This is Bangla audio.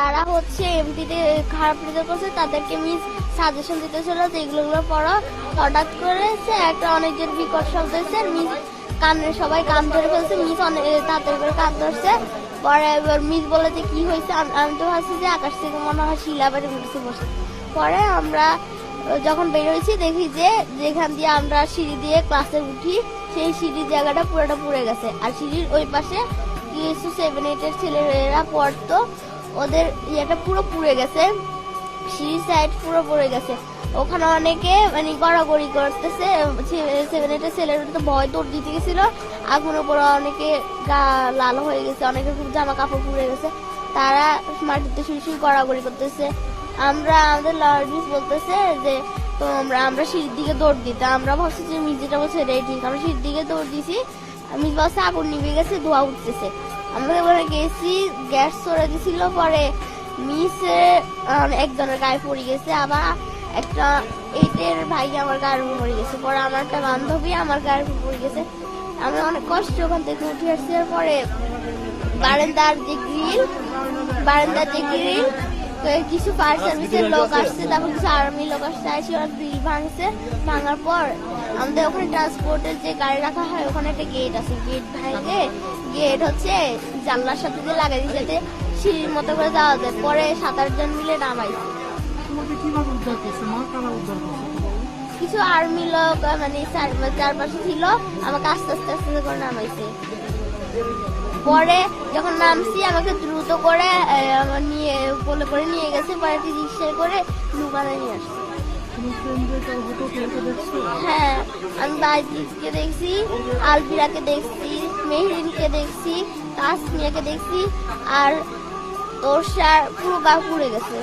তারা হচ্ছে এমপিতে খারাপ রেজাল্ট করছে তাদেরকে মিস সাজেশন দিতেছিল যে এগুলো পড়ো। হঠাৎ করে একটা অনেকজন বিকট শব্দ হয়েছে, মিস সবাই কান ধরে ফেলছে, মিস অনেক তাড়াতাড়ি করে কান ধরছে। পরে এবার মিস বলে যে কি হয়েছে, আমি তো ভাবছি যে আকাশ থেকে মনে হয় শিলা বেড়ে উঠেছে বসে। পরে আমরা যখন বের হয়েছি দেখি যে যেখান দিয়ে আমরা সিঁড়ি দিয়ে ক্লাসে উঠি সেই সিঁড়ির জায়গাটা পুরোটা পুড়ে গেছে। আর সিঁড়ির ওই পাশে কিছু 7-8 ছেলেরা পড়তো, ওদের ইয়েটা পুরো পুড়ে গেছে, সিঁড়ির সাইড পুরো পড়ে গেছে। ওখানে অনেকে মানে গড়াগড়ি করতেছে, 7-8 ছেলেরা তো ভয় দৌড় দিতে গেছিল। আগুনের পরে অনেকে গা লাল হয়ে গেছে, অনেকে খুব জামা কাপড় পুড়ে গেছে, তারা মাটিতে শুয়ে গড়াগড়ি করতেছে। আমাদের লর্ডিস বলতেছে যে তো আমরা সিঁড়ির দিকে দৌড় দিতে, আমরা ভাবছি যে মিজিটা বলছে রেডি, আমরা সিঁড়ির দিকে দৌড় দিছি। মিজ বলছে আগুন নিভে গেছে, ধোয়া উঠতেছে। আমরা ওখানে গেছি, গ্যাস সরে দিছিল। পরে মিস একজনের গায়ে পড়ে গেছে, আবার একটা 8-এর ভাই আমার গায়ের উপর পড়ে গেছে। পরে আমার একটা বান্ধবী আমার গায়ের উপর পড়ে গেছে। আমরা অনেক কষ্ট ওখান থেকে উঠে আসছি। পরে বারান্দার যে গ্রিল কিছু ফায়ার সার্ভিসের লোক আসছে, তারপর কিছু আর্মি লোক আসছে, আসে ওরা গ্রিল ভাঙার পর আমাদের ওখানে ট্রান্সপোর্টের যে গাড়ি রাখা হয় ওখানে একটা গেট আছে, গেট ভাঙে গেট হচ্ছে জানলার সাথে দিয়ে লাগাই দিচ্ছে যাতে সিঁড়ির মতো করে যাওয়া যায়। পরে 7-8 জন মিলে নামাইছে। কিছু আর্মি লোক মানে চারপাশে ছিল, আমাকে আস্তে আস্তে আস্তে করে নামাইছে। পরে যখন নামছি আমাকে দ্রুত করে নিয়ে বলে করে নিয়ে গেছে, পরে রিক্সায় করে লুকানে নিয়ে আসছে। হ্যাঁ, আমি বাইজিকে দেখছি, আলবিরাকে দেখছি, মেহরিনকে দেখছি, তাসমিয়াকে দেখছি, আর তোর পুরো গা পুড়ে গেছে।